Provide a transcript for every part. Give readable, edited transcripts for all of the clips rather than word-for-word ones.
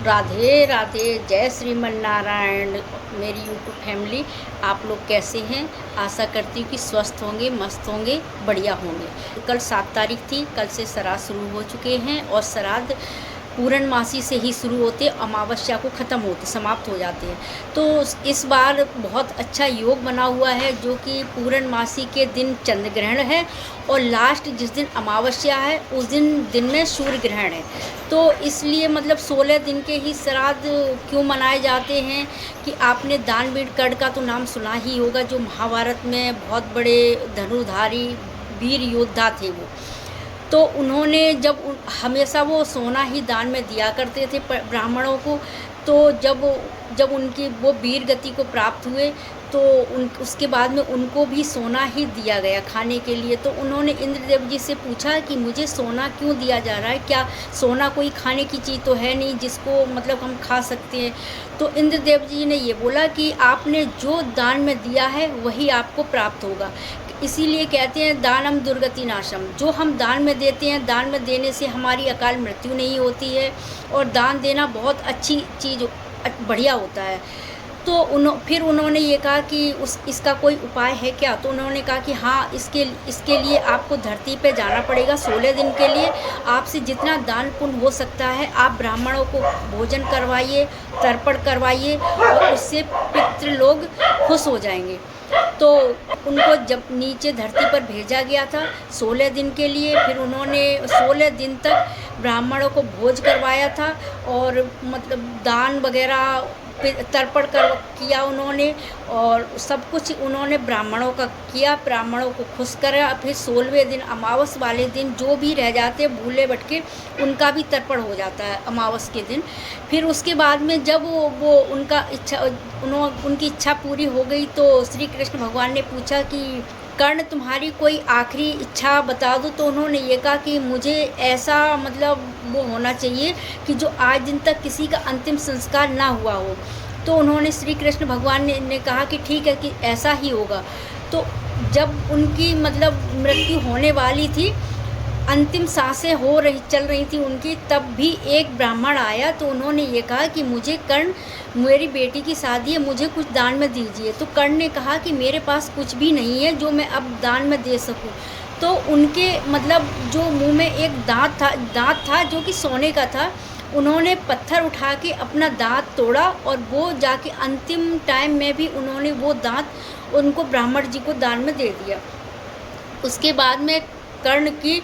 राधे राधे, जय श्रीमन नारायण। मेरी YouTube family, आप लोग कैसे हैं? आशा करती हूँ कि स्वस्थ होंगे, मस्त होंगे, बढ़िया होंगे। कल 7 तारीख थी, कल से श्राद्ध शुरू हो चुके हैं और श्राद्ध पूर्णमासी से ही शुरू होते, अमावस्या को ख़त्म होते, समाप्त हो जाते हैं। तो इस बार बहुत अच्छा योग बना हुआ है, जो कि पूर्णमासी के दिन चंद्र ग्रहण है और लास्ट जिस दिन अमावस्या है उस दिन में सूर्य ग्रहण है। तो इसलिए मतलब 16 दिन के ही श्राद्ध क्यों मनाए जाते हैं कि आपने दानवीर कर्ण का तो नाम सुना ही होगा, जो महाभारत में बहुत बड़े धनुर्धारी वीर योद्धा थे वो। तो उन्होंने हमेशा वो सोना ही दान में दिया करते थे ब्राह्मणों को। तो जब उनकी वो वीर गति को प्राप्त हुए तो उसके बाद में उनको भी सोना ही दिया गया खाने के लिए। तो उन्होंने इंद्रदेव जी से पूछा कि मुझे सोना क्यों दिया जा रहा है, क्या सोना कोई खाने की चीज़ तो है नहीं जिसको मतलब हम खा सकते हैं। तो इंद्रदेव जी ने ये बोला कि आपने जो दान में दिया है वही आपको प्राप्त होगा। इसीलिए कहते हैं दानम दुर्गति नाशम, जो हम दान में देते हैं, दान में देने से हमारी अकाल मृत्यु नहीं होती है और दान देना बहुत अच्छी चीज़, बढ़िया होता है। तो फिर उन्होंने ये कहा कि इसका कोई उपाय है क्या? तो उन्होंने कहा कि हाँ, इसके लिए आपको धरती पे जाना पड़ेगा 16 दिन के लिए। आपसे जितना दान पुण्य हो सकता है आप ब्राह्मणों को भोजन करवाइए, तर्पण करवाइए और उससे पितृ लोग खुश हो जाएंगे। तो उनको जब नीचे धरती पर भेजा गया था 16 दिन के लिए, फिर उन्होंने 16 दिन तक ब्राह्मणों को भोज करवाया था और मतलब दान वगैरह तर्पण किया उन्होंने और सब कुछ उन्होंने ब्राह्मणों का किया, ब्राह्मणों को खुश करा। फिर 16वें दिन अमावस वाले दिन जो भी रह जाते भूले भटके उनका भी तर्पण हो जाता है अमावस के दिन। फिर उसके बाद में जब वो उनकी इच्छा पूरी हो गई तो श्री कृष्ण भगवान ने पूछा कि कर्ण, तुम्हारी कोई आखिरी इच्छा बता दो। तो उन्होंने ये कहा कि मुझे ऐसा मतलब वो होना चाहिए कि जो आज दिन तक किसी का अंतिम संस्कार ना हुआ हो। तो उन्होंने श्री कृष्ण भगवान ने कहा कि ठीक है कि ऐसा ही होगा। तो जब उनकी मतलब मृत्यु होने वाली थी, अंतिम सांसें चल रही थी उनकी, तब भी एक ब्राह्मण आया। तो उन्होंने ये कहा कि मुझे कर्ण, मेरी बेटी की शादी है, मुझे कुछ दान में दीजिए। तो कर्ण ने कहा कि मेरे पास कुछ भी नहीं है जो मैं अब दान में दे सकूं। तो उनके मतलब जो मुंह में एक दांत था जो कि सोने का था। उन्होंने पत्थर उठा के अपना दांत तोड़ा और वो जाके अंतिम टाइम में भी उन्होंने वो दांत उनको ब्राह्मण जी को दान में दे दिया। उसके बाद में कर्ण की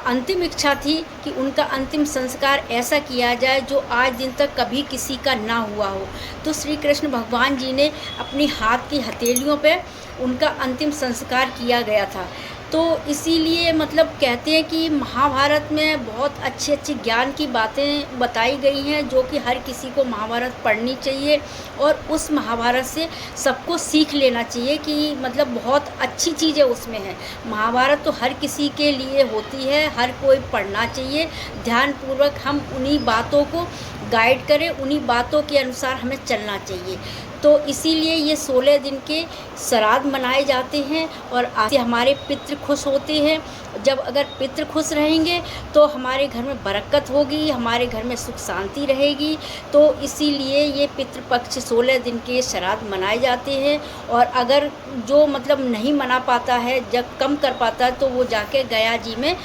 अंतिम इच्छा थी कि उनका अंतिम संस्कार ऐसा किया जाए जो आज दिन तक कभी किसी का ना हुआ हो। तो श्री कृष्ण भगवान जी ने अपनी हाथ की हथेलियों पे उनका अंतिम संस्कार किया गया था। तो इसीलिए मतलब कहते हैं कि महाभारत में बहुत अच्छी अच्छी ज्ञान की बातें बताई गई हैं, जो कि हर किसी को महाभारत पढ़नी चाहिए और उस महाभारत से सबको सीख लेना चाहिए कि मतलब बहुत अच्छी चीज़ें उसमें हैं। महाभारत तो हर किसी के लिए होती है, हर कोई पढ़ना चाहिए। ध्यानपूर्वक हम उन्हीं बातों को गाइड करें, उन्हीं बातों के अनुसार हमें चलना चाहिए। तो इसीलिए ये 16 दिन के श्राद्ध मनाए जाते हैं और आज हमारे पितृ खुश होते हैं। जब अगर पितृ खुश रहेंगे तो हमारे घर में बरकत होगी, हमारे घर में सुख शांति रहेगी। तो इसीलिए ये पितृपक्ष 16 दिन के श्राद्ध मनाए जाते हैं। और अगर जो मतलब नहीं मना पाता है, जब कम कर पाता है, तो वो जाके गया जी में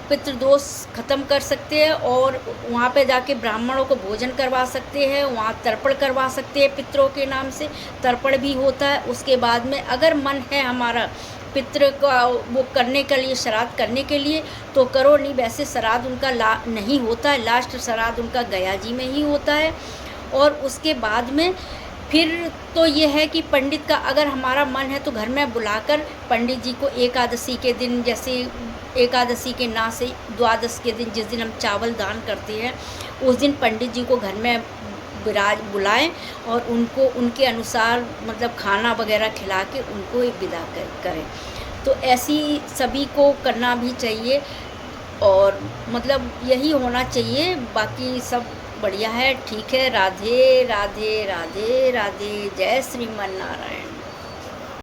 पितृदोष ख़त्म कर सकते हैं और वहाँ पे जाके ब्राह्मणों को भोजन करवा सकते हैं, वहाँ तर्पण करवा सकते हैं। पितरों के नाम से तर्पण भी होता है। उसके बाद में अगर मन है हमारा पितृ का वो करने के लिए, श्राद्ध करने के लिए, तो करो, नहीं वैसे श्राद्ध उनका नहीं होता है। लास्ट श्राद्ध उनका गया जी में ही होता है। और उसके बाद में फिर तो ये है कि पंडित का अगर हमारा मन है तो घर में बुलाकर पंडित जी को एकादशी के दिन, जैसे एकादशी के ना से द्वादश के दिन जिस दिन हम चावल दान करते हैं, उस दिन पंडित जी को घर में बुलाएं और उनको उनके अनुसार मतलब खाना वगैरह खिला के उनको विदा करें। तो ऐसी सभी को करना भी चाहिए और मतलब यही होना चाहिए। बाकी सब बढ़िया है, ठीक है। राधे राधे राधे राधे, जय श्रीमन नारायण।